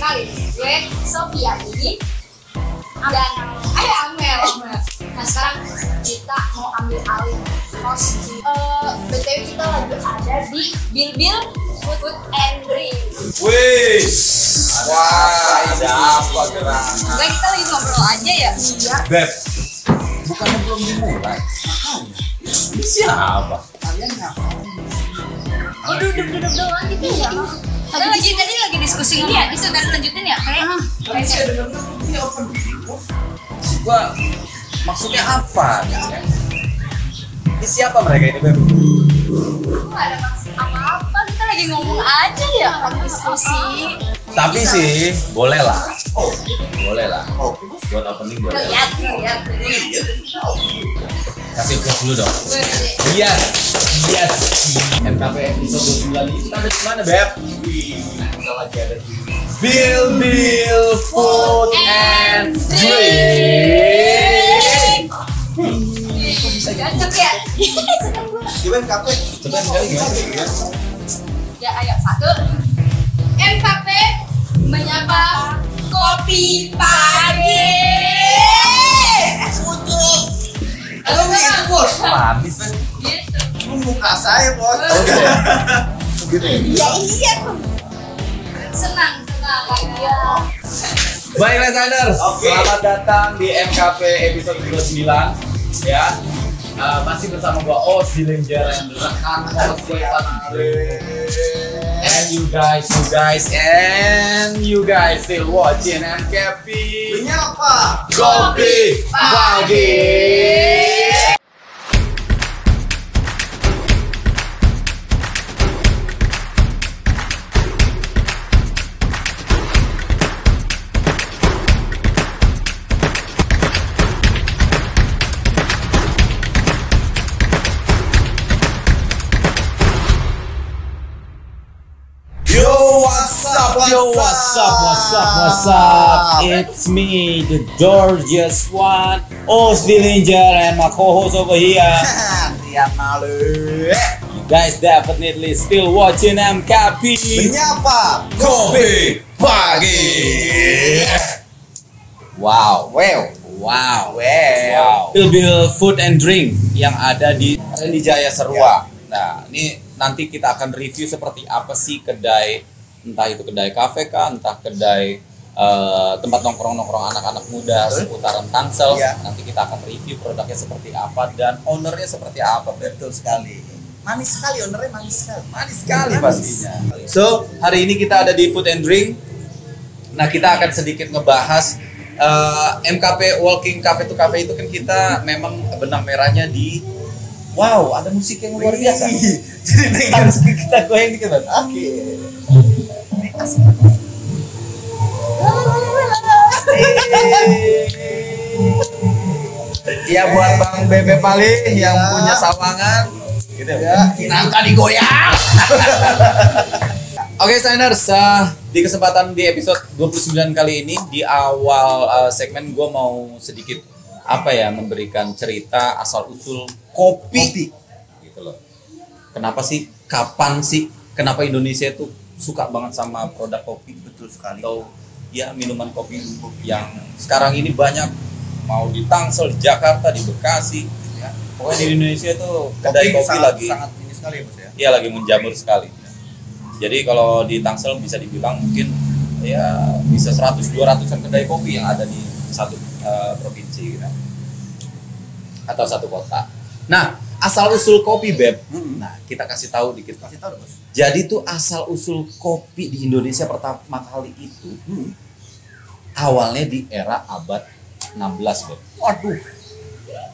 kenalin, gue Sofia ini dan Amel. Nah sekarang kita mau ambil alih host. BTW kita lagi ada di Bil Food and Drink. Wih, wah ada apa gerangan? Enggak, kita lagi ngobrol aja ya. Iya. Beb, bukannya belum dimulai? Ini siapa? Kalian ngapain? Oh duduk doang gitu ya. Tadi lagi diskusi ini ya, bisa tadi lanjutin ya kayak Saya dengar ini open house. Gua maksudnya apa? Ini siapa mereka ini, Beb? nggak ada maksud apa-apa, kita lagi ngomong aja ya, lagi diskusi. Tapi sih, boleh lah. Boleh lah. Buat opening boleh. Lihat. Kasih vlog dulu dong. Yes. MKP episode 29 ini kita ada di mana, Beb? Kita lagi ada di Bil Food and Drink. Kok bisa ganteng ya? Gimana kafe? Coba sekali gimana? Ya ayo, satu. MKP menyapa kopi pagi. Halo gitu bos. Habis kan? Gitu. Lu muka saya bos. Gitu ya? Iya. Senang ya. Baik listeners, Oke. selamat datang di MKP episode 29 ya. Masih bersama gua Os Dillinger and rekan host gue and you guys still watching MKP Ini apa? Kopi Pagi. Yo, what's up? It's me, the gorgeous one, Os Dillinger, and my co-host over here. Rian Malu. You guys definitely still watching MKP Menyapa Kopi Pagi. Wow. Bil Food and Drink yang ada di Randy Jaya Serua. Nah, ini nanti kita akan review seperti apa sih kedai, entah itu kedai kafe kah, entah kedai tempat nongkrong anak-anak muda seputaran Tangsel. Iya. Nanti kita akan review produknya seperti apa dan ownernya seperti apa. Betul sekali. Manis sekali, ownernya manis sekali. Manis sekali pastinya. So, hari ini kita ada di Food and Drink. Nah, kita akan sedikit ngebahas MKP Walking Cafe to Cafe itu kan kita memang benang merahnya di wow, ada musik yang luar biasa. Jadi Harus kita goyang dikit, Bang. Oke. Iya buat Bang Bebe Pali yang Ya. punya sawangan gitu Ya, nangka digoyang. Oke, Steiners, di kesempatan di episode 29 kali ini di awal segmen gue mau sedikit memberikan cerita asal usul kopi. Gitu loh. Kenapa sih? Kapan sih? Kenapa Indonesia itu suka banget sama produk kopi? Betul sekali. Atau ya minuman kopi yang sekarang ini banyak, mau di Tangsel, di Jakarta, di Bekasi, ya. Pokoknya di Indonesia tuh kedai kopi lagi sangat ini sekali ya bos ya. iya lagi menjamur sekali. Jadi kalau di Tangsel bisa dibilang mungkin ya bisa 100-200an kedai kopi yang ada di satu provinsi gitu. Atau satu kota. Nah, asal usul kopi, Beb. Nah, kita kasih tahu dikit. Kasih tahu bos. Jadi tuh asal usul kopi di Indonesia pertama kali itu awalnya di era abad 16, Beb. Waduh.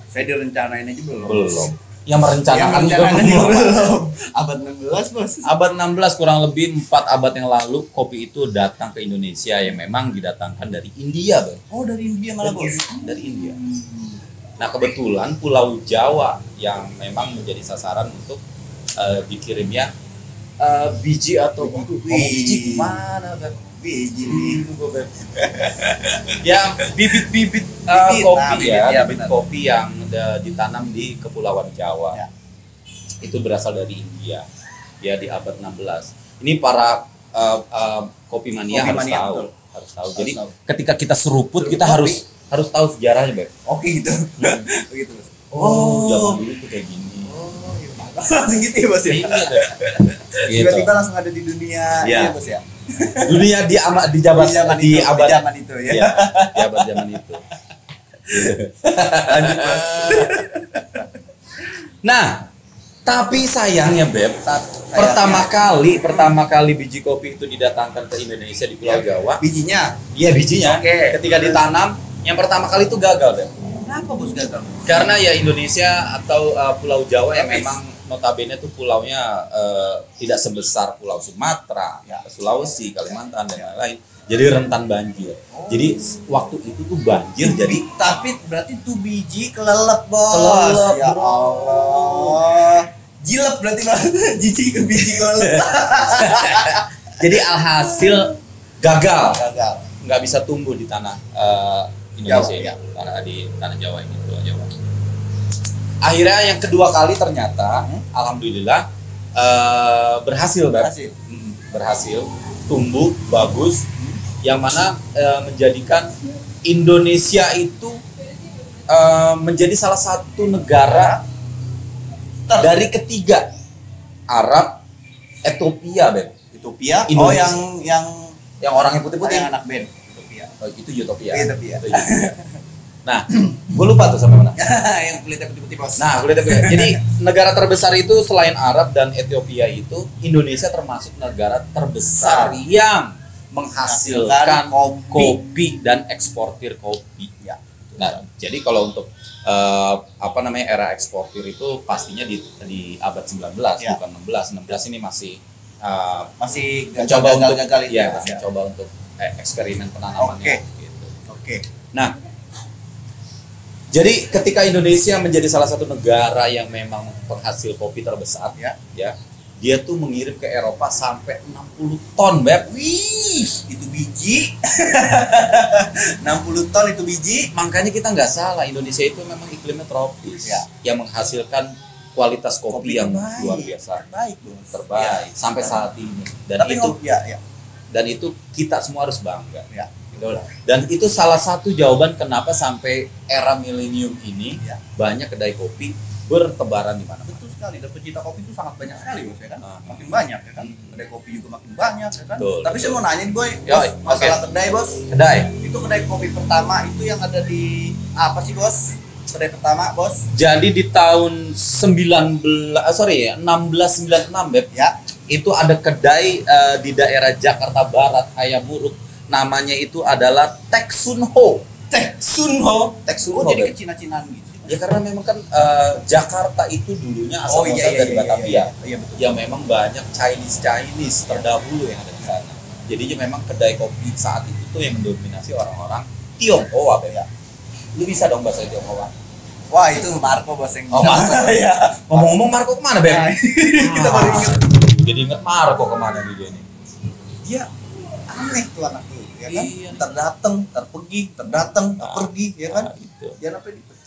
Saya direncanain aja belum. Belum. Yang merencanakan juga belum. belum. Abad 16 bos. Abad 16 kurang lebih 4 abad yang lalu kopi itu datang ke Indonesia yang memang didatangkan dari India, Beb. Oh dari India malah bos. Dari India. Nah, kebetulan Pulau Jawa yang memang menjadi sasaran untuk dikirimnya biji atau ngomong biji gimana, Beb? Biji. Ya, bibit-bibit Bibit, kopi ya, bibit benar. kopi yang ditanam di Kepulauan Jawa. Ya. Itu berasal dari India. Ya di abad 16. Ini para kopi mania Kopi harus mania, tahu. betul. Harus tahu. Jadi tahu. ketika kita seruput Seruput kita kopi. harus tahu sejarahnya, Beb. Oke gitu. Begitu bos. Zaman dulu tuh kayak gini. Oh, iya. Langsung gitu ya bos ya. Iya, Beb. Gitu. Tiba-tiba langsung ada di dunia Iya. ya bos ya. Dunia di jabat Di zaman di itu, abad di zaman itu ya. Iya, di abad zaman itu. Lanjut bos. Nah, tapi sayangnya Beb, Sayangnya. pertama kali biji kopi itu didatangkan ke Indonesia di Pulau Jawa. Bijinya. Iya, bijinya. Oke. Ketika ditanam, yang pertama kali itu gagal, Beb. Kenapa bos gagal? Karena ya Indonesia atau Pulau Jawa yang Tropis. memang notabene tuh pulaunya tidak sebesar Pulau Sumatera, Ya. Sulawesi, Kalimantan dan lain-lain. Jadi rentan banjir. Jadi waktu itu tuh banjir jadi Tapi berarti tuh biji kelelep bos. Kelelep, Ya bro. Allah. Jilep berarti bos. Jiji ke biji kelelep. jadi alhasil gagal. Gagal. Nggak bisa tumbuh di tanah Indonesia Jawa, ini, di tanah Jawa ini, Pulau Jawa. Akhirnya yang kedua kali ternyata, alhamdulillah berhasil, Beb. Berhasil. Berhasil, tumbuh bagus, yang mana menjadikan Indonesia itu menjadi salah satu negara dari ketiga Arab, Ethiopia, Beb. Utopia. Oh Indonesia. yang Yang orangnya putih-putih. yang anak band. Utopia. Oh, itu Utopia. Utopia. Itu Utopia. Nah, gue lupa tuh sampai mana. Yang kulitnya putih-putih bos. Nah, boleh tapi jadi negara terbesar itu selain Arab dan Ethiopia itu Indonesia termasuk negara terbesar yang menghasilkan Kopi. kopi dan eksportir kopi. Ya. Nah, jadi kalau untuk era eksportir itu pastinya di abad 19 Ya. bukan 16. 16 ini masih Masih mencoba untuk gagal itu ya, bos ya. mencoba untuk eksperimen penanamannya Oke. gitu. Oke. Nah, jadi ketika Indonesia menjadi salah satu negara yang memang penghasil kopi terbesar, Ya. dia tuh mengirim ke Eropa sampai 60 ton, Beb. Wih, itu biji. 60 ton itu biji. Makanya kita nggak salah, Indonesia itu memang iklimnya tropis, Ya. yang menghasilkan kualitas kopi, yang terbaik. luar biasa, Terbaik, bos. terbaik sampai saat ini. Dan Tapi itu ya. dan itu kita semua harus bangga. Ya. Dan itu salah satu jawaban kenapa sampai era milenium ini Ya. banyak kedai kopi bertebaran di mana. Betul sekali, dan pecinta kopi itu sangat banyak sekali bos ya kan. Ah. Makin banyak ya kan. Kedai kopi juga makin banyak ya kan. Betul, Tapi saya betul. mau nanya nih boy, Yoi, bos, masalah oke. kedai bos. Kedai. Itu kedai kopi pertama itu yang ada di apa sih bos? Kedai pertama bos? Jadi di tahun 1696, Beb, Ya. itu ada kedai di daerah Jakarta Barat, Hayamuruk. Namanya itu adalah Teksunho. Teksunho. Teksunho, Oh, jadi Beb. kecina-cinaan gitu. Ya karena memang kan Jakarta itu dulunya asal muasal dari Batavia. Iya betul. Yang memang banyak Chinese terdahulu yang ada di sana. Jadinya memang kedai kopi saat itu tuh yang mendominasi orang-orang Tionghoa, Beb. Ya. Lu bisa dong bahasa Tionghoa? Wah, itu Marco bos yang Oh, Marco. Iya. Ngomong-ngomong Marco kemana, Beb? Nah, kita baru ingat. Jadi inget Marco kemana nih dia nih? Dia aneh tuh anak tuh, ya kan? Iya. Terdatang, terpergi, terdatang, terpergi, ya kan? Nah, itu. Dia sampai dipecat.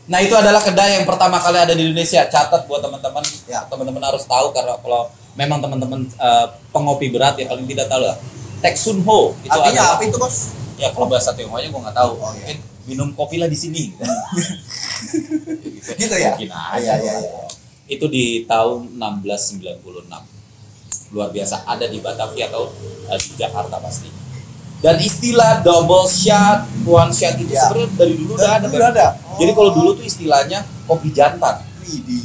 Nah, itu adalah kedai yang pertama kali ada di Indonesia. Catat buat teman-teman. Ya. Teman-teman harus tahu karena kalau memang teman-teman pengopi berat ya paling tidak tahu lah. Teksunho itu Artinya adalah- apa itu bos? Ya kalau bahasa Tionghoanya gue nggak tahu. Oh, iya. Mungkin minum kopi lah di sini. Gitu ya? Mungkin Ah, aja. iya, iya. Itu di tahun 1696. Luar biasa, ada di Batavia atau di Jakarta pasti. Dan istilah double shot, one shot itu Ya. sebenarnya dari dulu udah ada. Dulu Beb. ada. Jadi kalau dulu tuh istilahnya kopi jantan. Widih.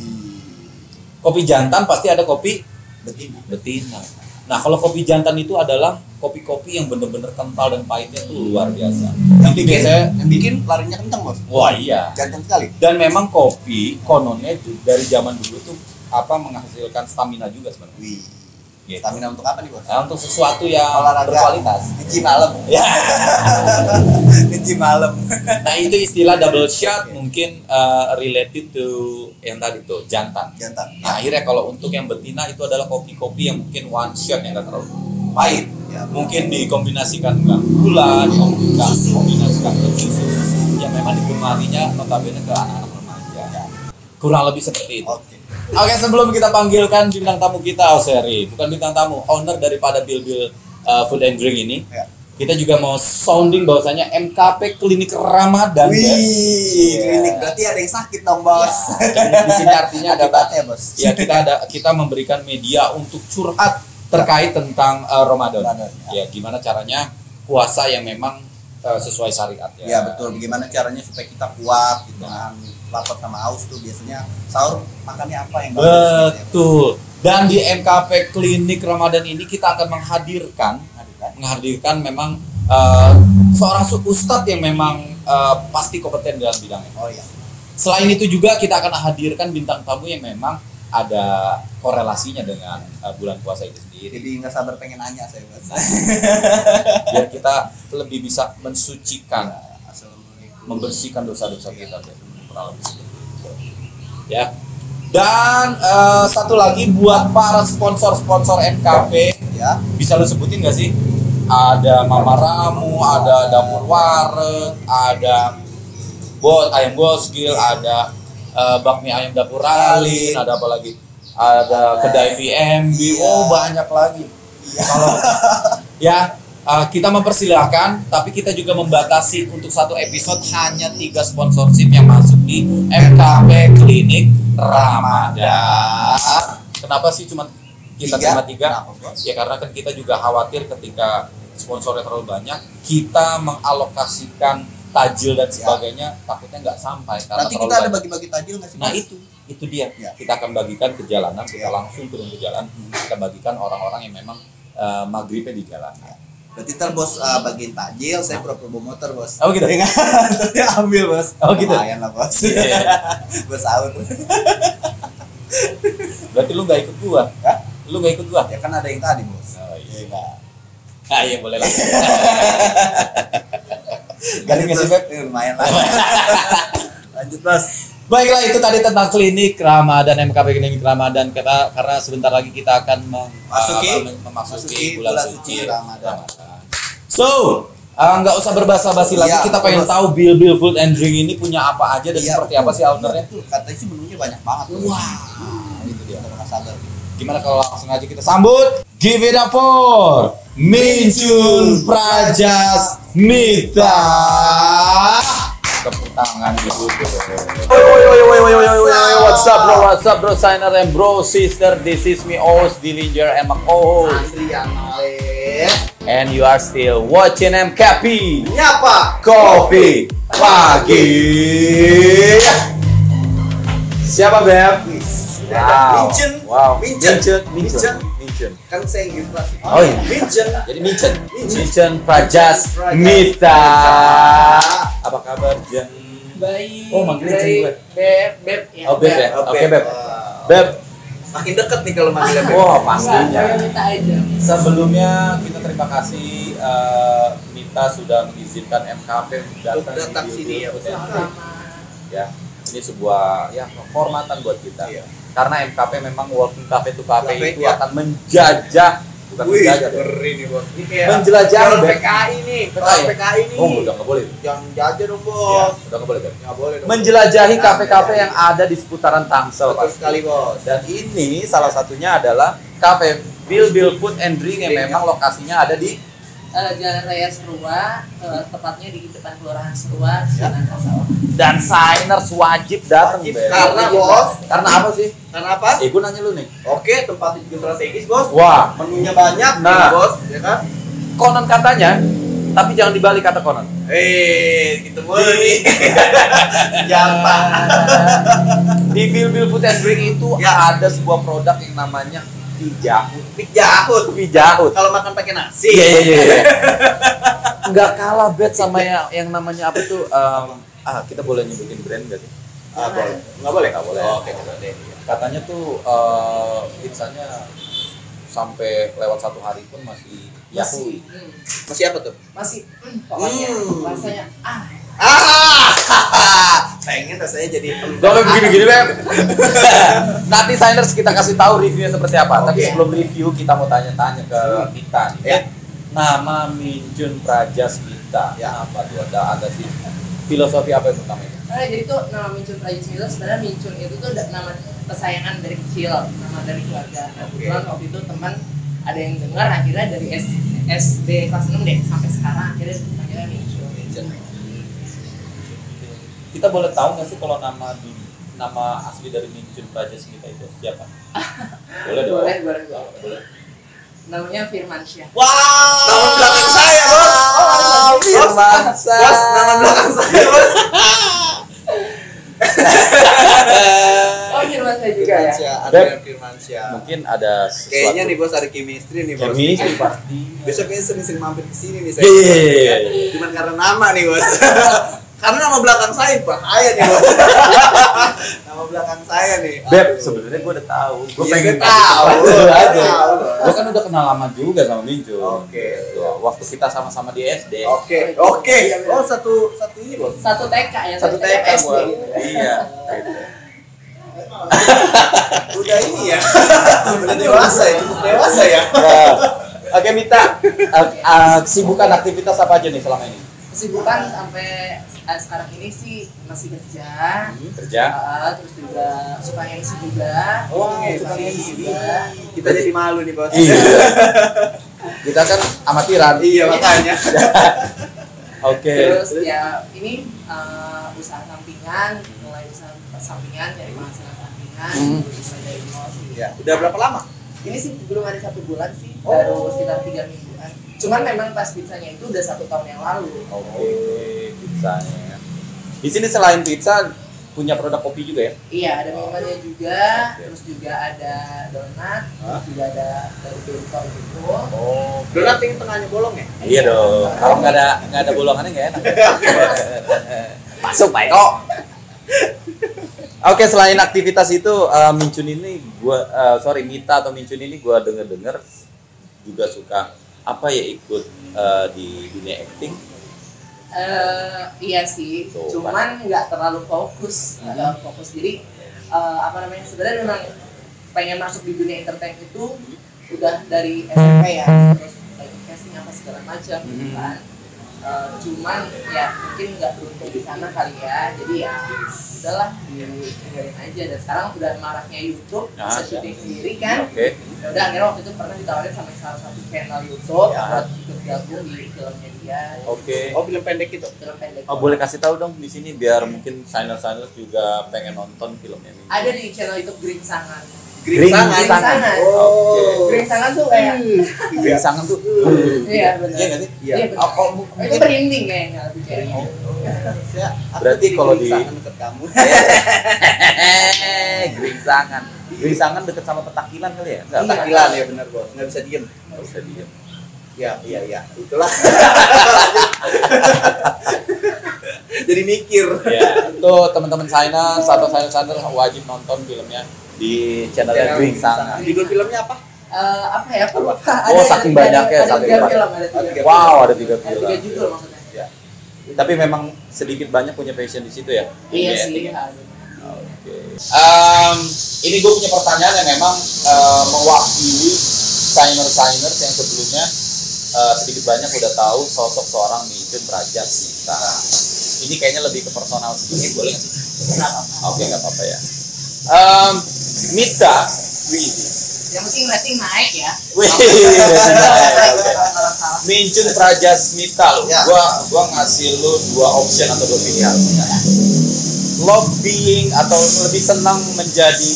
Kopi jantan pasti ada kopi Betina. betina. Nah, kalau kopi jantan itu adalah kopi-kopi yang bener-bener kental dan pahitnya tuh luar biasa. Yang Itu bikin, biasanya, yang bikin larinya kenceng bos. wah iya. Jantan sekali. Dan memang kopi kononnya itu dari zaman dulu tuh menghasilkan stamina juga sebenarnya. Wih. Gitu. Stamina untuk apa nih bos? Nah, untuk sesuatu yang Olahraga. berkualitas. Nge-gym malam. Ya. Nge-gym malam. Nah, itu istilah double shot mungkin related to yang tadi tuh jantan. Jantan. Nah, akhirnya kalau untuk yang betina itu adalah kopi-kopi yang mungkin one shot yang nggak terlalu pahit. Ya. Mungkin dikombinasikan dengan gula, dikombinasikan dengan susu yang memang digemarinya notabene ke anak-anak remaja. Kurang lebih seperti itu. Oke. Oke, sebelum kita panggilkan bintang tamu kita, bukan bintang tamu, owner daripada Bil Food and Drink ini. Ya. Kita juga mau sounding bahwasanya MKP Klinik Ramadan. Wih, klinik berarti ada yang sakit dong, Bos. Dan di sini artinya ada Akibatnya, Bos. ya kita memberikan media untuk curhat terkait tentang Ramadan. Ya, gimana caranya puasa yang memang sesuai syariat ya. Ya betul. Bagaimana caranya supaya kita kuat gitu kan. Lapar sama haus tuh biasanya sahur makannya apa yang bagus gitu ya. Betul. Dan di MKP Klinik Ramadan ini kita akan menghadirkan memang seorang ustadz yang memang pasti kompeten dalam bidangnya. Oh iya. Selain itu juga kita akan hadirkan bintang tamu yang memang ada korelasinya dengan bulan puasa itu sendiri. Jadi nggak sabar pengen nanya saya, Bos. Biar kita lebih bisa mensucikan, Assalamualaikum. membersihkan dosa-dosa kita. Kurang lebih seperti itu. Ya. Dan satu lagi buat para sponsor MKP, Ya. bisa lo sebutin nggak sih? Ada Mama Ramu, ada Dapur Wareg, ada Ayam Bosgil, ada bakmi ayam Dapur Ralin, ada apa lagi? Ada kedai VMB, banyak lagi. Kalau ya kita mempersilahkan, tapi kita juga membatasi untuk satu episode hanya 3 sponsorship yang masuk di MKP Klinik Ramadan. Kenapa sih cuma kita terima 3? Ya karena kan kita juga khawatir ketika sponsornya terlalu banyak, kita mengalokasikan tajil dan sebagainya, takutnya nggak sampai. Karena Nanti kita ada bagi-bagi tajil nggak sih, Bos? Nah itu dia. Ya. Kita akan bagikan ke jalanan, kita langsung turun ke jalan, kita bagikan orang-orang yang memang maghribnya di jalan. Berarti ntar Bos bagiin tajil, saya pura-pura bawa motor, Bos. Oh gitu. Nanti ambil, Bos. Oh gitu. Lumayan lah, Bos. Iya. Bos sahur. Berarti lu nggak ikut gua? Hah? Lu nggak ikut gua? Ya kan ada yang tadi, Bos. Oh, iya. Iya enggak. Ah iya boleh lah. Ganti nggak sih, Bos. Beb? Lumayan lah. Lanjut, Bos. Baiklah, itu tadi tentang klinik Ramadan, MKP Klinik Ramadan. Karena sebentar lagi kita akan memasuki bulan suci Ramadan. So, nggak usah berbasa-basi lagi. Iya, Kita pengen Bos. tahu Bil Food and Drink ini punya apa aja dan Iya, seperti betul. apa sih ownernya. Betul. Katanya sih menunya banyak banget. Bos. Wah, Itu dia. Nggak sabar. gimana kalau langsung aja kita sambut? Give it up for Mincun Prajas Mita. Tepuk tangan gitu. What's up bro, signer and bro, sister, this is me, Oz, Dillinger, and my co-host. Andrian Malik. And you are still watching MKP Nyapa. Kopi Pagi. Siapa Beb? Mincen. Wow. Mincen. Mincen. Kan saya yang inflasi. Oh iya. Mincen. Jadi Mincen. Mincen. Mincen Prajas Mita. Apa kabar Jen? Baik. Oh, manggilnya Jen gue. Beb ya. Oh Beb ya. Oh, Oke Beb. Beb. Beb. Makin deket nih kalau manggilnya Beb. Wah pastinya. Saya minta aja. Sebelumnya kita terima kasih Mita sudah mengizinkan MKP Untuk datang di sini ya. Food and Drink. Ya, ini sebuah kehormatan buat kita. Iya. Karena MKP memang walking cafe to cafe Cafe, itu ya. akan menjajah, bukan Wih, menjajah, Beb. ngeri nih, Bos. Ini kayak Menjelajahi, jalur Beb. PKI nih, PKI. PKI nih. Oh, udah nggak boleh. Jangan jajah dong, Ya, Bos. udah nggak boleh, Beb. Nggak boleh dong. Menjelajahi Nah, kafe-kafe ya. yang ada di seputaran Tangsel, Betul Pak. sekali, Bos. Dan ini salah satunya adalah kafe Bil Food and Drink yang memang lokasinya ada di Jalan Raya Serua, tepatnya di depan Kelurahan Serua, Sinan Kasawah. dan signers wajib datang, Wajib. Beb. Karena, Bos. Karena apa sih? Karena apa? Gue nanya lu nih. Oke, tempatnya juga strategis, Bos. Wah, Menunya banyak, Nah. Bos, ya kan? konon katanya, tapi jangan dibalik kata konon. Gitu mulu nih. Senjata. Di Bil Food and Drink itu Ya. ada sebuah produk yang namanya Pijahut. Mik jahut. Pijahut. Kalau makan pakai nasi. Iya. Nggak kalah bad sama yang namanya apa tuh? Kita boleh nyebutin brand nggak sih? Boleh. Nggak boleh? Nggak boleh. Oke, boleh. Katanya tuh pizzanya sampai lewat 1 hari pun masih Yahoo. Masih apa tuh? Masih pokoknya rasanya Pengen rasanya jadi Gak kayak begini-gini, Beb. Nanti signers kita kasih tahu reviewnya seperti apa. Tapi Oke. sebelum review kita mau tanya-tanya ke Mita nih. Ya. Nama Mincun Prajas Mita. Ya. Apa tuh? Ada sih filosofi apa yang pertama itu? Jadi tuh nama Mincun Praja Smita sebenarnya Mincun itu tuh nama kesayangan dari kecil, nama dari keluarga. Kebetulan waktu itu teman ada yang dengar, akhirnya dari SD kelas 6 deh sampai sekarang akhirnya dipanggilnya Mincun. Kita boleh tahu nggak sih kalau nama asli dari Mincun Praja Smita itu siapa? Boleh dong. Boleh. Namanya Firmansyah. Wow, nama belakang saya, Bos. Firmansyah. Bos, nama belakang saya, Bos. Oh, Firmansyah juga ya. Ada Firmansyah. Mungkin ada sesuatu. Kayaknya nih Bos ada chemistry nih, Bos. Chemistry pasti. Besok kayaknya sering-sering mampir ke sini nih saya. Iya. Cuman karena nama nih, Bos. Karena nama belakang saya bahaya nih, Bos. Nama belakang saya nih. Beb, sebenarnya gue udah tahu. Gue Iya, pengen saya tahu. aja. Tahu. Gue kan udah kenal lama juga sama Mincun. Oke. Waktu kita sama-sama di SD. Oke. Oh, satu ini, Bos. Satu TK ya. Satu TK, SD. Bos. Iya. Gitu. Udah ini ya. Udah dewasa ya, cukup dewasa ya. Nah, oke Mita, kesibukan aktivitas apa aja nih selama ini? Kesibukan sampai sekarang ini sih masih kerja. Kerja. Terus juga suka MC juga. Oh, suka suka MC MC. juga. Kita jadi malu nih, Bos. Iya. Kita kan amatiran. Iya, makanya. Oke. Terus ya ini usaha sampingan, mulai usaha sampingan, cari penghasilan sampingan, mulai dari nol sih. Ya, udah berapa lama? Ini sih belum ada 1 bulan sih, Oh. baru sekitar 3 mingguan. Cuman memang pas pizzanya itu udah 1 tahun yang lalu. Oke, pizzanya. Di sini selain pizza punya produk kopi juga ya? Iya, ada minumannya juga, Oke. terus juga ada donat, terus juga ada dari bento gitu. Oh, Donat yang tengahnya bolong ya? iya dong. Kalau nggak ada bolongannya nggak enak. Masuk Pak Eko. Oke, selain aktivitas itu Mincun ini Mita atau Mincun ini gua denger juga suka apa ya ikut di dunia acting. Iya sih, Tuh, cuman nggak terlalu fokus, Jadi sebenarnya memang pengen masuk di dunia entertain itu udah dari SMP ya, terus lagi casting apa segala macam gitu kan. Cuman ya mungkin nggak beruntung di sana kali ya, jadi ya udahlah tinggalin aja. Dan sekarang udah maraknya YouTube, bisa syuting sendiri kan. Oke. Ya udah akhirnya waktu itu pernah ditawarin sama salah satu channel YouTube buat ikut gabung di filmnya dia. Oke. Oh, film pendek itu. Film pendek. Oh, boleh kasih tahu dong di sini biar mungkin signer-signer juga pengen nonton filmnya ini. Ada di channel YouTube Green Sangan. Green Sangan. Oh. Green Sangan tuh kayak Green Sangan tuh. iya benar. Iya nggak sih? Iya. Iya benar. Itu merinding kayaknya lebih kayaknya. Berarti kalau di- dekat kamu. Green Sangan. Green Sangan deket sama Petakilan kali ya? Enggak, Petakilan ya benar, Bos. Enggak bisa diem. Nggak usah diem. Iya. Itulah. Jadi mikir. Ya, itu teman-teman signer atau signer wajib nonton filmnya di channelnya Green Sangan. Judul filmnya apa? Apa ya? Aku lupa. Oh, saking banyaknya, ada saking 3 banyak. film, ada 3 Wow, ada 3 Ada film. 3 judul maksudnya. Ya. Tapi memang sedikit banyak punya passion di situ ya. Iya Di sih. acting. Oke. Ini gue punya pertanyaan yang memang mewakili signer-signer yang sebelumnya sedikit banyak udah tahu sosok seorang Mincun Praja Smita. Ini kayaknya lebih ke personal sedikit, boleh nggak sih? Oke, nggak apa-apa ya. Mita, wih, Yang penting rating naik ya. wih, Oke. Mincun Praja Smita lo. Ya. Gua ngasih lu 2 option atau 2 pilihan. Lobbying atau lebih senang menjadi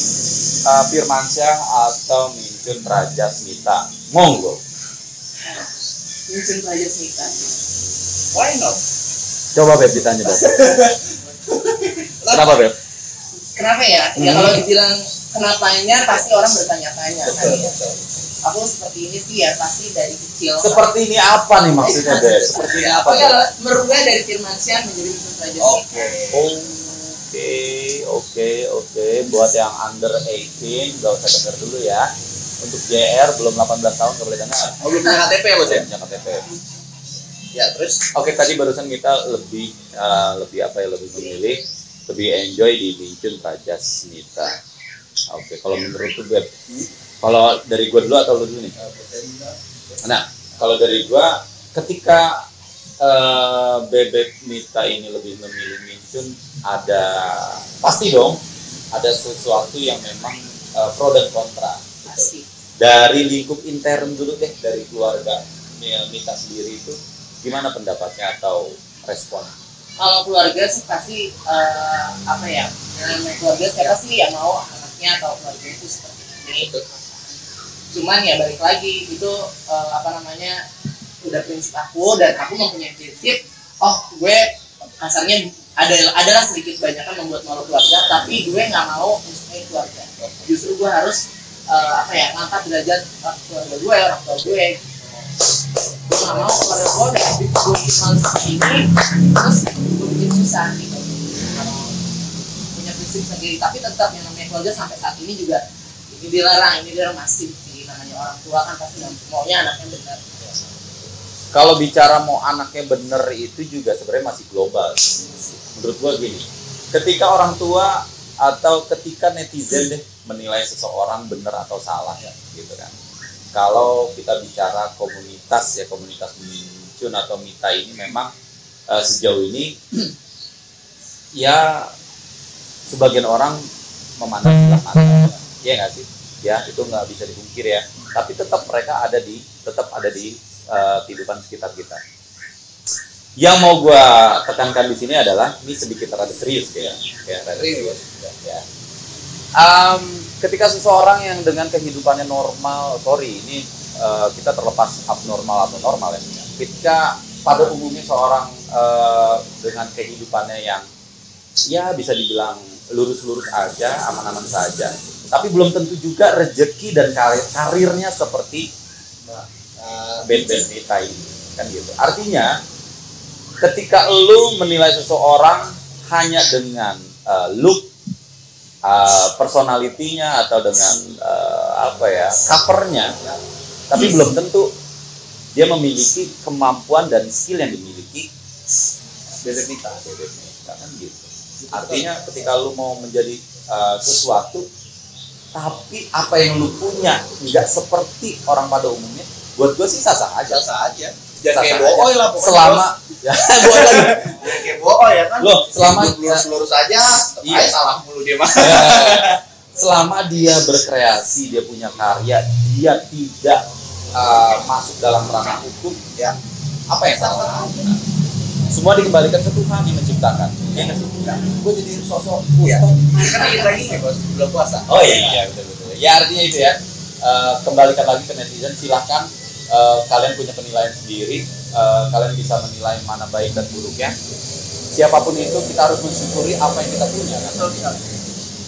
Firmansyah atau Mincun Praja Smita. Monggo. Mincun Praja Smita. Why not? Coba Beb ditanya Beb. Kenapa Beb? Kenapa ya? Ya kalau dibilang kenapanya pasti orang bertanya-tanya kan ya. Aku seperti ini sih ya pasti dari kecil. Seperti ini apa nih maksudnya Beb? Seperti ini apa? Oke, Beb? merubah dari Firmansyah menjadi Mincun Praja Smita. Oke. Buat yang under 18 gak usah denger dulu ya. Untuk JR belum 18 tahun gak boleh dengar. Oh, belum punya KTP, Bos ya? Punya KTP. Ya, terus Oke, tadi barusan kita lebih memilih, lebih enjoy di Mincun Praja Smita. Oke, kalau menurut tuh Beb, kalau dari gua dulu atau lu dulu nih? Nah, kalau dari gua, ketika Bebek Mita ini lebih memilih Minchun, ada pasti dong ada sesuatu yang memang pro dan kontra. Pasti. Dari lingkup intern dulu deh, dari keluarga Mita sendiri itu gimana pendapatnya atau respon? Kalau keluarga sih pasti apa ya? Namanya keluarga siapa sih yang mau anaknya atau keluarga itu seperti ini? Cuman ya balik lagi itu apa namanya? Udah prinsip aku dan aku mempunyai prinsip. Oh, gue kasarnya adalah sedikit banyak membuat malu keluarga, tapi gue nggak mau menyusahkan keluarga. Justru gue harus apa ya, ngangkat derajat keluarga gue, orang tua gue. Gue nggak mau keluarga gue udah gue malu seperti ini, terus gue bikin susah gitu. Punya prinsip sendiri, tapi tetap yang namanya keluarga sampai saat ini juga ini dilarang masih sih, namanya orang tua kan pasti maunya anaknya benar. Kalau bicara mau anaknya bener itu juga sebenarnya masih global. Menurut gua gini, ketika orang tua atau ketika netizen deh menilai seseorang bener atau salah ya, gitu kan. Kalau kita bicara komunitas ya, komunitas Minchun atau Mita ini memang sejauh ini ya sebagian orang memandang sebelah mata, ya nggak sih? Ya itu nggak bisa dipungkir ya. Tapi tetap mereka ada di kehidupan sekitar kita. Yang mau gue tekankan di sini adalah ini sedikit rada serius ya, rada serius. Ya. Ketika seseorang yang dengan kehidupannya normal, ini kita terlepas abnormal atau normal ya. Ketika pada umumnya seorang dengan kehidupannya yang ya bisa dibilang lurus-lurus aja, aman-aman saja, tapi belum tentu juga rezeki dan karirnya seperti band-band Mita ini kan gitu. Artinya ketika lu menilai seseorang hanya dengan look, personalitinya atau dengan covernya, tapi belum tentu dia memiliki kemampuan dan skill yang dimiliki bebek Mita kan gitu. Artinya ketika lu mau menjadi sesuatu tapi apa yang lu punya nggak seperti orang pada umumnya, buat gue sih sah-sah aja. Jangan kayak boy lah pokoknya. Selama ya boy lagi. Jangan kayak boy ya kan. Loh, selama lurus aja, iya. salah mulu dia mah. Selama dia berkreasi, dia punya karya, dia tidak masuk dalam ranah hukum, ya apa yang salah? Semua dikembalikan ke Tuhan yang menciptakan. Ya nggak sih? Gue jadi sosok Kan dikit lagi nih bos, belum puasa. Oh iya betul. Ya artinya itu ya. Kembalikan lagi ke netizen, silahkan kalian punya penilaian sendiri, kalian bisa menilai mana baik dan buruknya. Siapapun itu kita harus mensyukuri apa yang kita punya kan?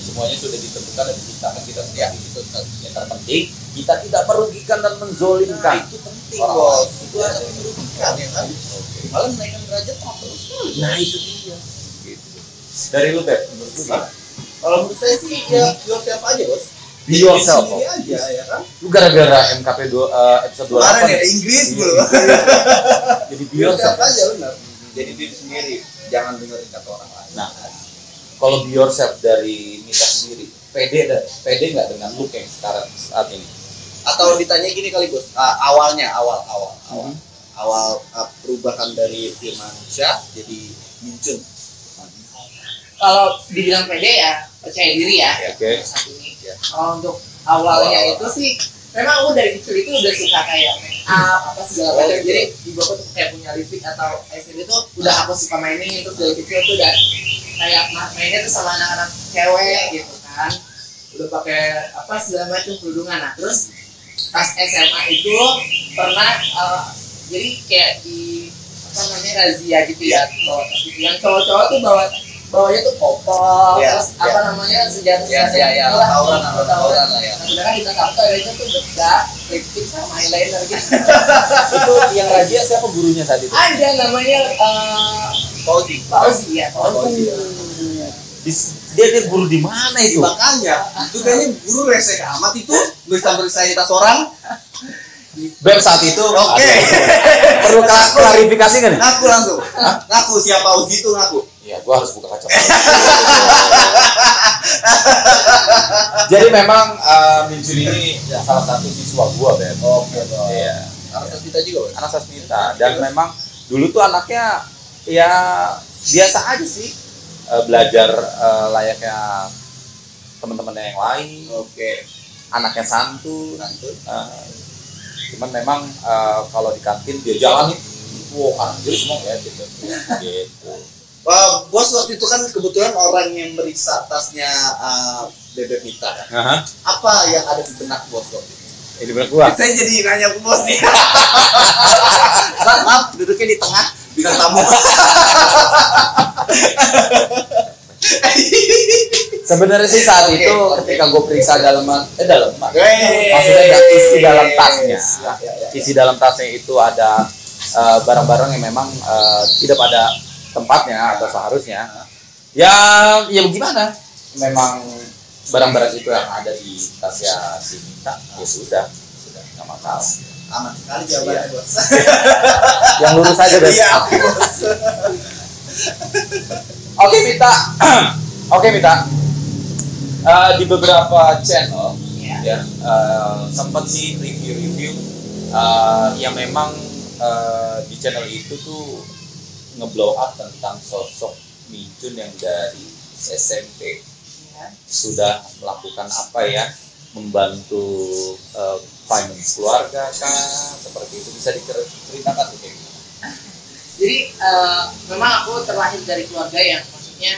Semuanya sudah ditentukan dan diciptakan kita sendiri. Itu yang terpenting, kita tidak merugikan dan menzolimkan. Itu penting bos, itu harus merugikan ya kan. Malah menaikkan derajat terus. Nah itu dia. Gitu. Dari lu Beb, menurut lu gimana? Kalau menurut saya sih ya yourself aja bos. Be yourself. Sendiri aja ya kan. Lu gara-gara MKP episode 28 Kemarin ya Inggris dulu. Jadi be Yourself yourself aja benar. Jadi diri sendiri, jangan dengerin kata orang lain. Nah, kalau be yourself dari Mita sendiri, pede nggak dengan look yang sekarang saat ini? Atau ditanya gini kali bos, awal perubahan dari Firmansyah jadi Minchun. Kalau dibilang pede ya percaya diri ya. Oke. Saat ini. Kalau untuk awalnya itu sih memang aku dari kecil itu udah suka kayak make up apa segala macam. Jadi ibu aku tuh kayak punya lipstick atau eyeshadow itu udah aku suka mainin, terus dari kecil tuh udah kayak mainnya tuh sama anak-anak cewek gitu kan. Udah pakai apa segala macam kerudungan. Nah, terus pas SMA itu pernah jadi kayak di apa namanya razia gitu ya. Yang cowok-cowok tuh bawahnya tuh popok, terus apa namanya senjata tawuran lah ya. Nah, sedangkan di tengah itu tuh bedak, lipstick sama eyeliner gitu. Itu yang razia siapa gurunya saat itu? Ada namanya Fauzi ya. Dia guru di mana itu? Makanya itu kayaknya guru rese amat itu berita tas orang. Beb saat itu Oke. perlu klarifikasi kan? Ngaku langsung. Ngaku siapa Fauzi itu ngaku. Iya, gua harus buka kacamata. Jadi memang Minchun ini salah satu siswa gua, Beb. Oke, Iya. Anak sasmita juga, Bos. Anak sasmita dan memang Dulu tuh anaknya ya biasa aja sih, belajar layaknya teman-temannya yang lain. Oke. Anaknya santun. Cuman memang kalau di kantin dia jalan nih, wah anjir semua ya gitu. Gitu. Wah, bos waktu itu kan kebetulan orang yang meriksa tasnya Bebek Mita. Apa yang ada di benak bos waktu itu? Ini benar gua. Saya jadi nanya ke bos nih. Maaf, duduknya di tengah bintang tamu. Sebenarnya sih saat itu ketika gue periksa maksudnya isi dalam tasnya. Isi dalam tasnya itu ada barang-barang yang memang tidak pada tempatnya atau seharusnya. Ya gimana? Memang barang-barang itu yang ada di tasnya si Mita, ya sudah nggak masalah. Aman sekali jawabannya bos. Yang lurus aja deh. Iya bos. Oke Mita. Di beberapa channel ya sempat sih review yang memang di channel itu tuh ngeblow up tentang sosok Mijun yang dari SMP sudah melakukan apa ya, membantu finance keluarga kan, seperti itu. Bisa diceritakan tuh kayak gimana? Jadi memang aku terlahir dari keluarga yang maksudnya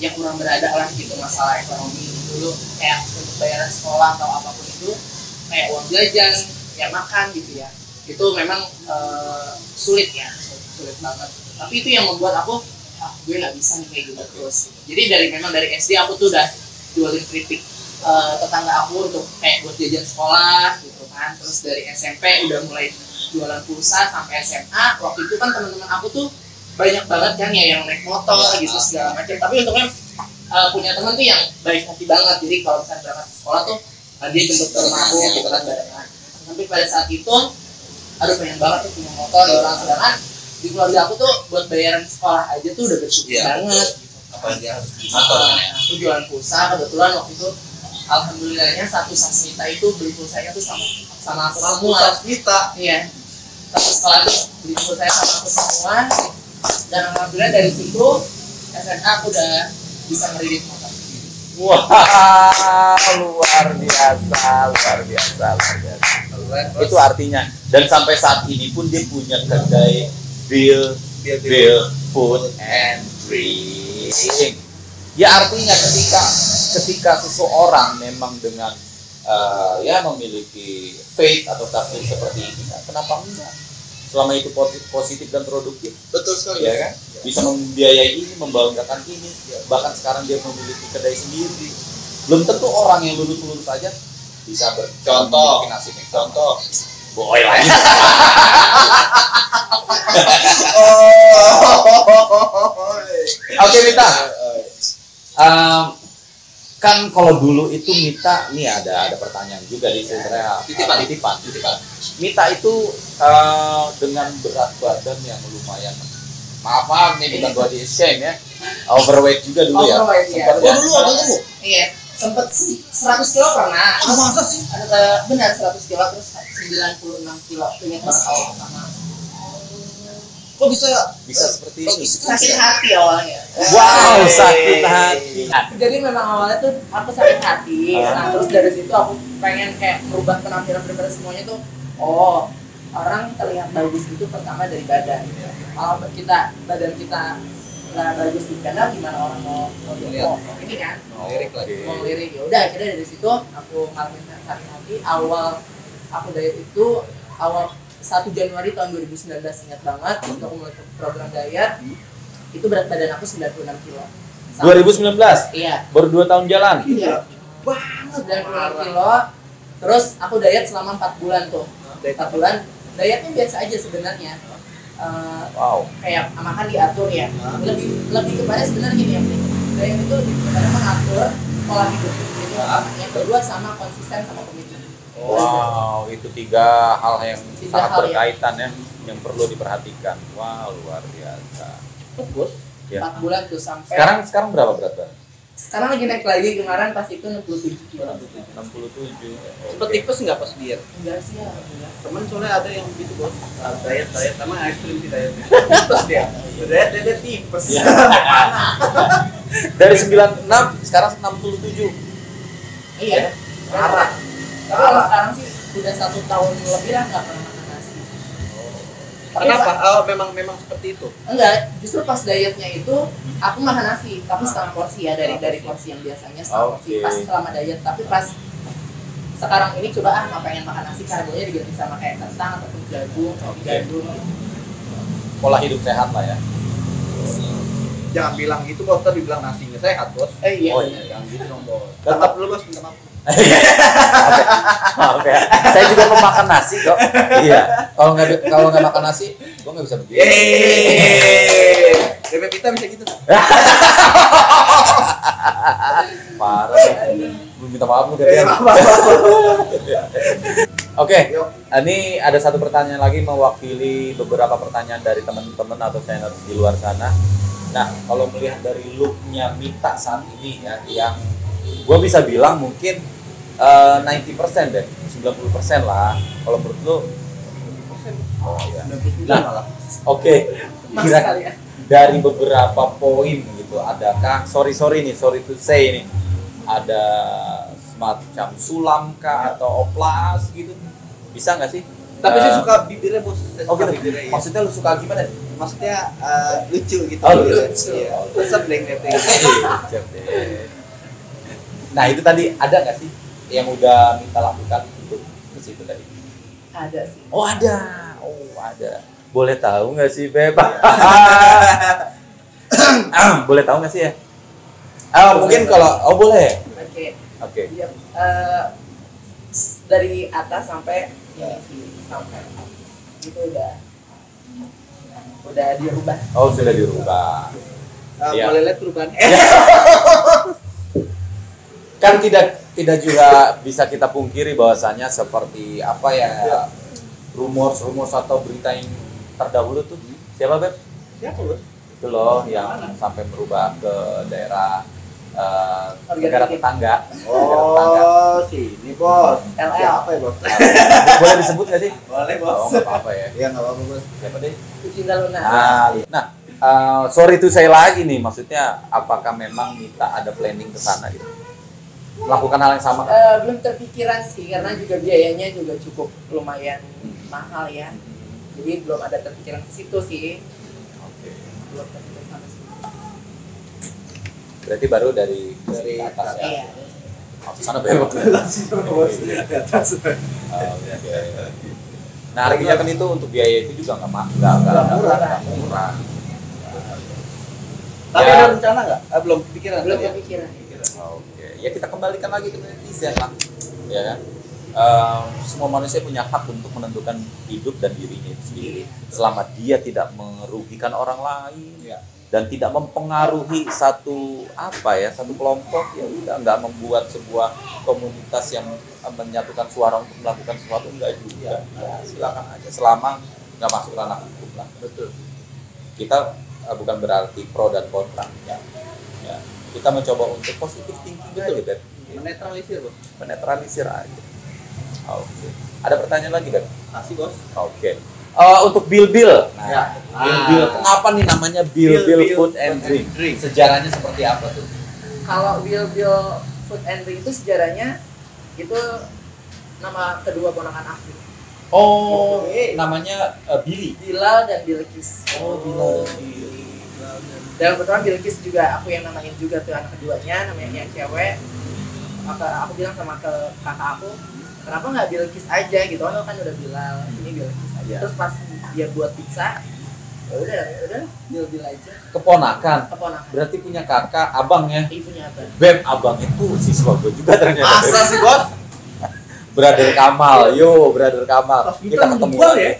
yang kurang berada lah gitu, masalah ekonomi dulu, kayak untuk bayaran sekolah atau apapun itu, kayak uang jajan, ya makan gitu ya, itu memang sulit banget. Tapi itu yang membuat aku gue nggak bisa nih kayak gitu terus. Jadi memang dari SD aku tuh udah jualin keripik tetangga aku untuk kayak buat jajan sekolah gitu kan. Terus dari SMP udah mulai jualan pulsa sampai SMA. Waktu itu kan teman-teman aku tuh banyak banget kan ya yang naik motor gitu segala macam. Tapi untungnya punya teman tuh yang baik hati banget. Jadi kalau misalnya berangkat ke sekolah tuh dia jemput ke rumah aku gitu kan barengan. Tapi pada saat itu aduh pengen banget tuh punya motor gitu kan. Sedangkan di keluarga aku tuh buat bayaran sekolah aja tuh udah bersyukur banget gitu. Apalagi dia harus di motor kan ya. Aku jualan pulsa, kebetulan waktu itu alhamdulillahnya satu Sasmita itu beli pulsanya tuh sama aku semua. Sasmita. Iya. Satu sekolah tuh beli pulsanya sama aku semua. Dan alhamdulillah dari situ SMA aku udah bisa ngeridit motor. Wah, luar biasa. Itu artinya, dan sampai saat ini pun dia punya kedai Bill Food and Drink. Ya artinya ketika seseorang memang dengan ya memiliki faith atau takdir seperti ini, kenapa enggak? Selama itu positif dan produktif, Betul sekali ya kan? Bisa membiayai ini, membanggakan ini, bahkan sekarang dia memiliki kedai sendiri. Belum tentu orang yang lulus saja bisa Contoh. memiliki nasib yang sama. Boy lagi. Oke Mita, kan kalau dulu itu Mita, nih ada pertanyaan juga di sebenarnya titipan. Mita itu dengan berat badan yang lumayan, maaf nih bukan body shame ya, overweight juga dulu ya. Overweight, iya. Sempat ya. Dulu abang kamu? Iya, sempet 100 kilo pernah. Ah, masa sih? Ada benar 100 kilo terus 96 kilo. Ingat banget awal pertama. Kok bisa seperti ini? Sakit hati awalnya. Wow, sakit hati. Jadi memang awalnya tuh aku sakit hati. Nah, terus dari situ aku pengen kayak merubah penampilan bener-bener semuanya tuh. Oh, orang terlihat bagus itu pertama dari badan. Kalau badan kita nggak bagus di badan, gimana orang mau ini kan? lirik lagi. Mau lirik. Ya udah, akhirnya dari situ aku ngalamin sakit hati. Awal aku diet itu awal 1 Januari tahun 2019, ingat banget. Waktu aku mulai program diet, itu berat badan aku 96 kilo. 2019? Iya. Baru 2 tahun jalan? Iya. Banget, 96 kilo. Terus aku diet selama 4 bulan tuh. 4 bulan, dietnya biasa aja sebenarnya. Wow. Kayak makan diatur ya. Lebih kepada sebenarnya gini ya. Diet itu lebih kepada mengatur pola hidup. Gitu. Yang kedua sama konsisten sama komitmen. Wow, itu 3 hal yang sangat berkaitan ya, yang perlu diperhatikan. Wow, luar biasa. Bos. Ya. 4 bulan tuh sampai Sekarang berapa berat badan? Sekarang lagi naik lagi, kemarin pas itu 67 kilo. 67. Sempet tipes nggak pas diet? Enggak sih ya, enggak. Temen soalnya ada yang gitu bos, diet sama ekstrim sih dietnya. Tipes dia, dia tipes. Dari 96 sekarang 67. Iya. Parah. Tapi kalau sekarang sih udah 1 tahun lebih lah nggak pernah makan nasi. Tapi Kenapa? Oh, memang seperti itu. enggak, justru pas dietnya itu aku makan nasi, tapi setengah porsi ya dari porsi yang biasanya setengah porsi pas selama diet. Tapi pas sekarang ini coba nggak pengen makan nasi, karbonya diganti sama kayak kentang ataupun jagung, gandum. Pola hidup sehat lah ya. Jangan bilang gitu bos, tadi bilang nasinya sehat bos. Iya. Oh iya, jangan gitu dong bos. Tetap lu bos, minta maaf. Oke. Saya juga mau makan nasi kok. Iya. Kalau nggak makan nasi, gua nggak bisa begini. Bebek kita bisa gitu. Parah. Belum minta maaf udah ya. Oke. Ini ada satu pertanyaan lagi mewakili beberapa pertanyaan dari teman-teman atau channel di luar sana. Nah, kalau melihat dari look-nya Mita saat ini ya, yang gue bisa bilang mungkin 90% deh, 90% lah. Kalau menurut lu? Oh iya. Nah, oke. Kira Ya. dari beberapa poin gitu, adakah sorry to say ini, ada semacam sulam kah atau oplas gitu? Bisa nggak sih? Tapi saya suka bibirnya bos. Saya Oh suka gitu. bibirnya, iya. Maksudnya lu suka gimana? Maksudnya lucu gitu. Oh, lucu. Iya. Resep deh. Siap deh. Nah itu tadi ada nggak sih yang udah Mita lakukan untuk ke situ tadi? Ada sih. Oh ada. Boleh tahu nggak sih Beb? Boleh tahu nggak sih ya? Mungkin kalau boleh. Oke. Iya, dari atas sampai sampai itu udah dirubah. Oh sudah dirubah. Iya. Boleh lihat perubahan. Kan tidak juga bisa kita pungkiri bahwasanya seperti apa ya, rumor atau berita yang terdahulu tuh siapa Beb? Siapa bos? Itu loh yang sampai merubah ke daerah negara tetangga. Oh, sini bos. LL. Siapa ya bos? Boleh disebut nggak sih? Boleh Oh bos. nggak apa-apa ya. Iya nggak apa-apa bos. Siapa deh? Cinta Luna. Nah, sorry itu saya lagi nih, maksudnya apakah memang Mita ada planning ke sana gitu? Melakukan hal yang sama kan? Belum terpikiran sih, karena juga biayanya juga cukup lumayan mahal ya. Jadi belum ada terpikiran ke situ sih. Oke. Belum terpikiran sama sih. Berarti baru dari atas ya? Iya. Oh, sana bebas. Nah, artinya kan itu untuk biaya itu juga nggak murah. Tapi Ya. ada rencana nggak? Belum kepikiran. Belum ya? kepikiran. Oke, ya kita kembalikan lagi ke netizen lah, ya kan? Semua manusia punya hak untuk menentukan hidup dan dirinya itu sendiri, selama dia tidak merugikan orang lain, Iya. dan tidak mempengaruhi satu kelompok, ya udah nggak membuat sebuah komunitas yang menyatukan suara untuk melakukan sesuatu, enggak juga. Ya, silakan aja, selama nggak masuk ranah hukum lah. Betul. Kita bukan berarti pro dan kontra, ya. Kita mencoba untuk positif thinking gitu, Beb. Menetralisir bos. Menetralisir aja. Oke. Ada pertanyaan lagi, Beb? Masih bos. Oke. Untuk Bill. Nah, Ya. Bill. Kenapa nih namanya Bill Bill Food and Drink? Sejarahnya seperti apa tuh? Kalau Bill Food and Drink itu sejarahnya itu nama kedua ponakan aku. Oh, Oke. namanya Billy. Bilal dan Bilqis. Oh, Bilal. Dan kebetulan Bilqis juga aku yang namain juga tuh anak keduanya, namanya yang cewek. Maka aku bilang sama ke kakak aku, kenapa nggak Bilqis aja gitu? Oh kan udah Bilal, ini Bilqis aja. Terus pas dia buat pizza, ya udah Bil aja. Keponakan. Berarti punya kakak, abang ya? Ibunya apa? Beb, abang itu siswa gue juga ternyata. Beb. Masa sih bos? Brother Kamal, Brother Kamal. Kita ketemu ya.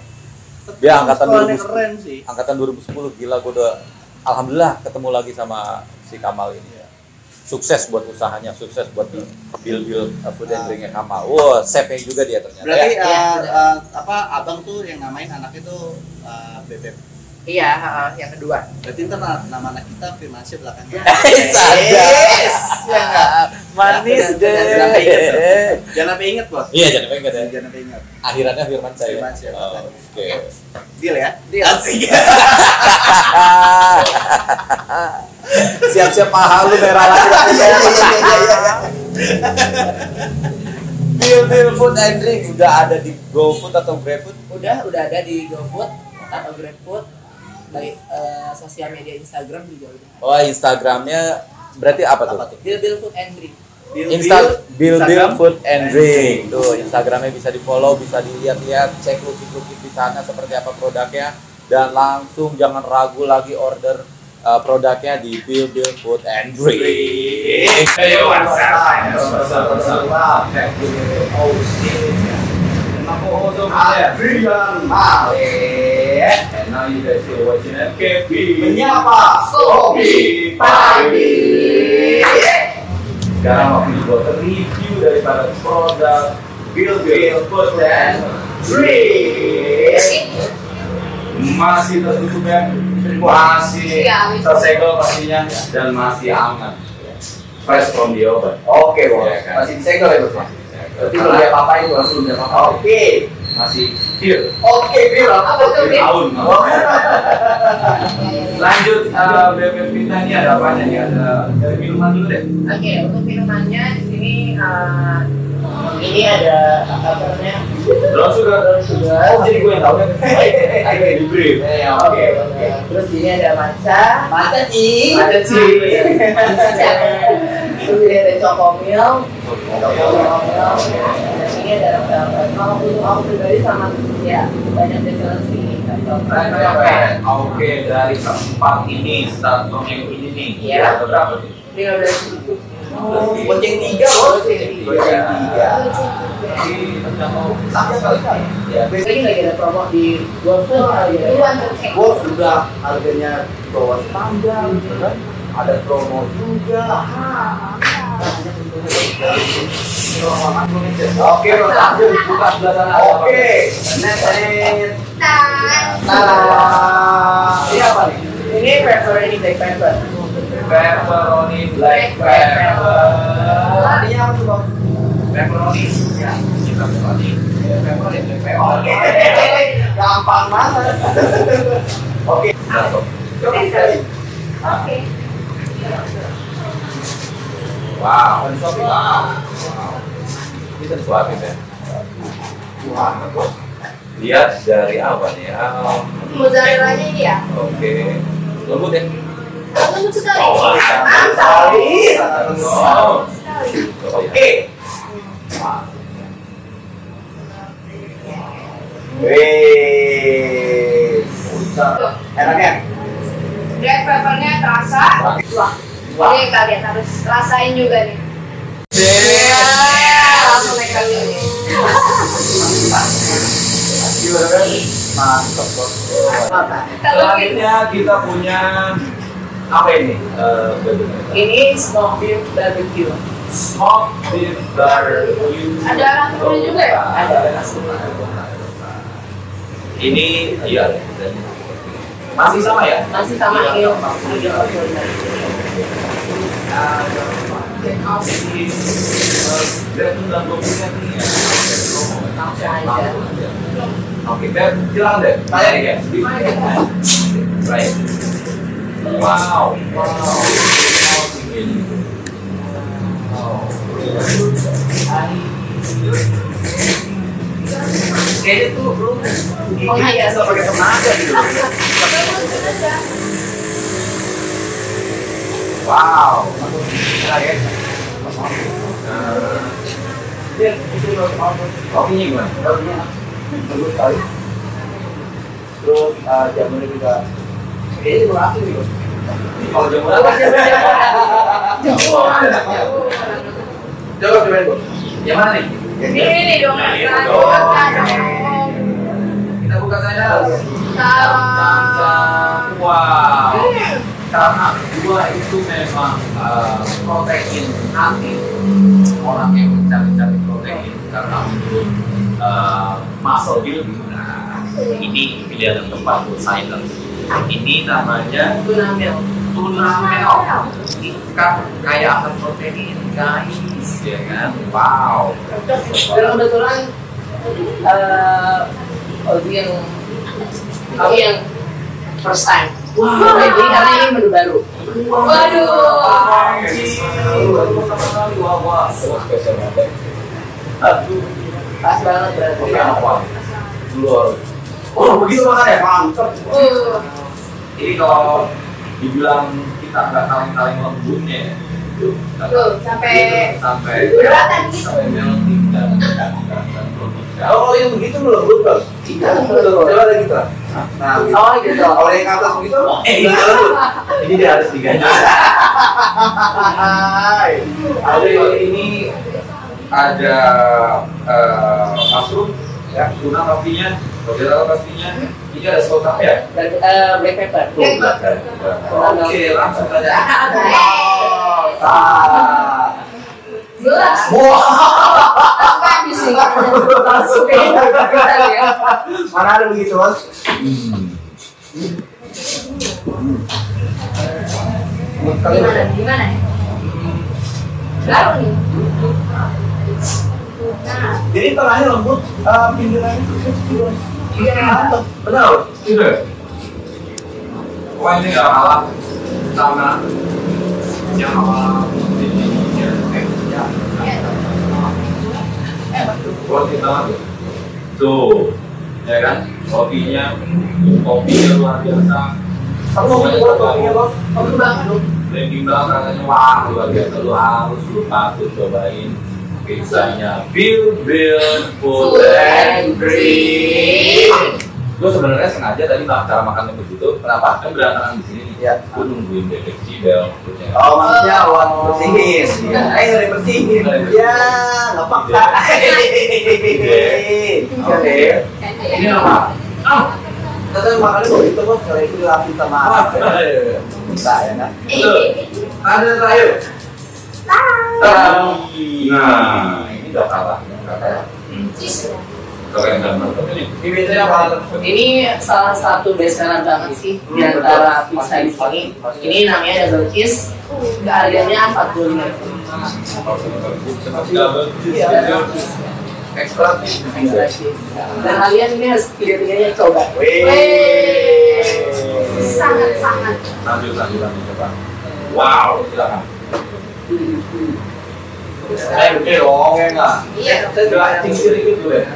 Dia angkatan Sekolahnya 2010. keren sih. Angkatan 2010, gila gue udah alhamdulillah ketemu lagi sama si Kamal ini ya. Sukses buat usahanya, sukses buat Bill Food and Drink-nya Kamal. Wah, chef-nya juga dia ternyata. Berarti ya. Iya, abang tuh yang namain anak itu Bebek. Iya, yang kedua. Berarti ntar nama anak kita Firmansyah belakangnya. Yes. Ya enggak? Manis Jangan sampai inget deh. tuh. Jangan sampai inget, Bos. Iya, jangan lupa ingat ya. Jangan sampai inget. Akhirannya Firman saya. Firmansyah. Oke. Deal ya? Deal. Asik. Siap-siap paha lu merah lagi. Bill Food and Drink udah ada di GoFood atau GrabFood? Udah ada di GoFood atau GrabFood, baik sosial media Instagram juga udah. Oh, Instagramnya berarti apa tuh? Bill Food and Drink. Bill Food and Drink. Tuh, Instagramnya bisa di-follow, bisa dilihat-lihat, cek lukis-lukis di sana seperti apa produknya, dan langsung jangan ragu lagi order produknya di Bill Food and Drink. Hey, what's up? Adrian Malik. And now you guys are watching MKP. Menyapa Kopi Pagi. Sekarang waktu buat review daripada produk Bill Food and Drink. Masih tertutup ya, masih tersegel pastinya, dan masih hangat, fresh from the oven. Oke, Bos. Ya, kan? Masih disegel ya, Bos? Berarti belum dia apa-apain, Bos. Belum dia apa-apain. Oke. Masih feel. Oke, Biro. Apa tuh, Bir? Tahun. Lanjut, bebek pita ini ada apa nih? Ada dari minuman dulu deh. Oke, untuk minumannya di sini ini ada apa namanya? Brown sugar. Oh, jadi gue yang tahu kan? Ayo di brief. Oke. Terus ini ada matcha. Mata, Ci. Terus ini ada chocomil. Dan ini ada kalau untuk aku pribadi sama ya banyak best-seller sih. Oke, dari keempat ini start from yang ini nih. Iya. Berapa nih? 15.000. Goceng 3, Bos. Goceng 3. Sama sekali. Ya. Ini lagi ada promo di GoFood Bos sudah harganya bawah standar, kan? Ada promo juga. Oke, Bos, langsung buka sebelah sana. Oke. Next. Ini apa nih? Ini pepperoni black pepper. Pepperoni black pepper. Tadinya apa tuh, Bos? Pepperoni. Ya, kita pepperoni. Pepperoni black pepper. Oke. Gampang banget. Oke. Coba sekali. Oke. Wow. Kita disuapin ya. Lihat dari apa nih? Mozzarella-nya ini ya? Oke. Lembut ya? Lembut sekali. Mantap sekali. Oh. Oke. Wih. Enaknya? Black peppernya terasa. Wah. Ini kalian harus rasain juga nih. Langsung naik lagi. Mantap, Bos. Selanjutnya kita punya apa ini? Ini smoked beef barbecue. Smoked beef barbecue. Ada rangkanya juga ya? Ada. Ini iya. Masih sama ya? Masih sama ini. Oke, Beb, silakan deh. Tanya nih, guys. Right. Wow. Kayaknya tuh belum Menghias. pakai tenaga gitu. Wow. Kopinya gimana? Kopinya bagus sekali. Terus jamunya juga. Kayaknya juga asli nih, Bos. Kalau jamu apa? Coba cobain, Bos. Yang mana nih? Ini dong. Kita buka saja. Salam. Wow. Karena gua itu memang protein hati orang yang mencari-cari protein karena untuk muscle building. Nah, ini pilihan yang tepat buat saya. Ini namanya tuna mel. Ikan kaya akan protein, guys, ya kan? Wow. Dan kebetulan Ozzy yang kami yang first time. Jadi karena ini menu baru. Waduh. Wah, spesial banget. Aduh, Pas banget berarti. oke apa? Oh, begitu makan ya, mantap. Ini kalau dibilang kita nggak kaleng-kaleng lembutnya, Tuh, sampai beratan gitu. sampai melting dan Oh, yang begitu melembut, Bang. Iya, coba ada gitu. Nah, Oh gitu. kalau yang ke atas begitu, ini lembut. Ini dia harus diganti. Ada ini ada mushroom, ya, tuna pastinya, bagel pastinya. Ini ada saus apa ya? Black pepper. Oke, langsung saja. Jelas. Kan di sini. Langsung kayak ya. mana ada begitu, Mas? Gimana? Gimana? Baru nih. Nah, Jadi tengahnya lembut, pinggirannya kecil. iya. Mantap, benar. Tidak. Wah, ini nggak kalah sama yang awal ini ya. Roti banget tuh, ya kan? Kopinya luar biasa. Kamu mau buat kopinya, Bos? Bagus banget. Blending banget rasanya, wah luar biasa. Lu patut cobain pizzanya Bill Food and Drink. Gue sebenarnya sengaja tadi cara makannya begitu. Kenapa? Kan berantakan di sini nih. Ya. Gue nungguin deteksi Bel. Oh, maksudnya awan bersihin. Dari bersihin. Ya, nggak apa-apa. Oke. Ini apa? Terus makannya begitu, Bos. Kalau itu dilapis sama kita ya kan? Ada terakhir. Nah, ini udah kalah. Keren banget ini. Ini biasanya apa? Ini salah satu bestseller banget sih di antara pizza di sini. Ini namanya double cheese. Harganya 45. Ekstra. Dan kalian ini harus tiga-tiganya coba. Sangat-sangat. Lanjut coba. Wow, silakan. Saya gede dong, ya nggak? Iya. Saya juga cincin dulu ya.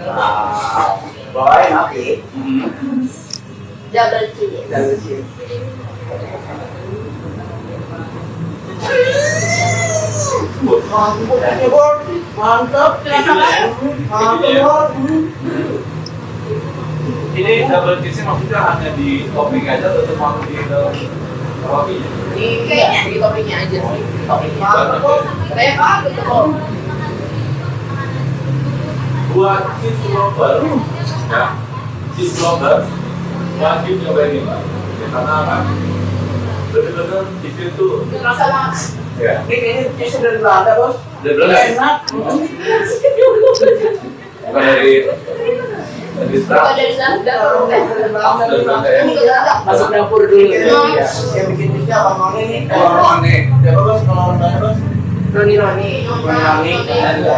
Wow, bawain api. Double cheese. Double cheese. Mantap ya, Bor. Mantap. Mantap, Bor. Ini double cheese maksudnya hanya di topping aja atau termasuk di dalam rotinya? Ini kayaknya di toppingnya aja sih. Toppingnya. Mantap, Bor. Banyak banget gitu. Buat cheese lover, ya, cheese lover wajib nyobain ini, karena apa? Bener-bener cheese itu, Terasa banget. ya, Ini kayaknya cheese dari Belanda, Bos. dari Belanda, Enak. bukan dari Bukan dari sana, dapur. langsung dari Belanda ya. Enggak. Masuk dapur dulu. Iya. Yang bikin cheese-nya Abang Noni nih. Orang nih, Siapa, Bos? Kalau orang Belanda, Bos? Noni. Abang Noni. Ada.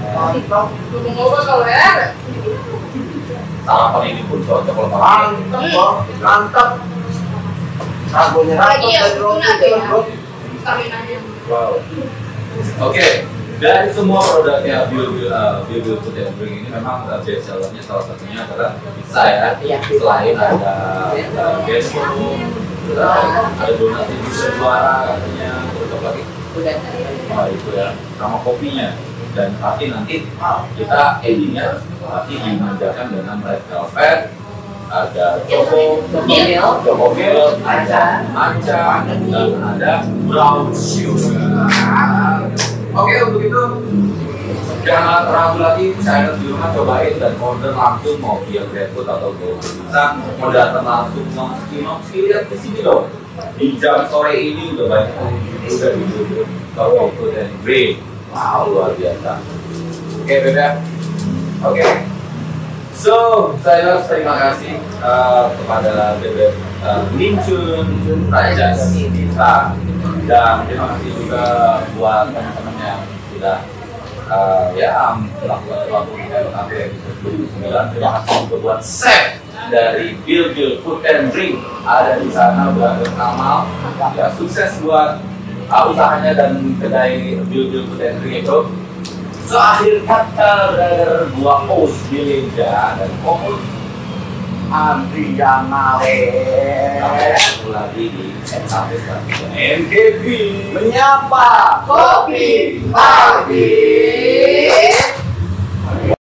Mantap. Ngomong kalau ya. sarapan ini pun cocok kalau makan. Mantap, Bos. Mantap. Sabunnya Apalagi yang dari roti, tuna tuh ya. Bos. Saminannya. Wow. Oke, dari semua produknya Bill Food and Drink ini memang best sellernya salah satunya adalah pizza ya. Iya. Selain ada beso, ada donat yang bisa juara katanya, terus apa lagi? Udah. Oh itu ya, sama kopinya. Dan pasti nanti kita endingnya pasti dimanjakan dengan red velvet, ada choco milk, ada matcha, dan ada brown sugar. Oke, untuk itu jangan ragu lagi, saya di rumah cobain dan order langsung mau via GrabFood atau GoFood. Mau datang langsung nongski lihat di sini loh. Di jam sore ini udah banyak udah di GoFood and Drink. Wow, luar biasa. Oke, beda. Oke. So, saya terima kasih kepada Bebek Lincun Raja kita, dan terima kasih juga buat teman-teman yang sudah melakukan waktu sampai episode 29. Terima kasih juga buat chef dari Bil Food and Drink ada di sana, buat Kamal. Ya, sukses buat usahanya dan kedai Bil Food and Drink itu. So, akhir kata brother gua host Bilinda dan host Andriana lagi di NKB menyapa kopi pagi.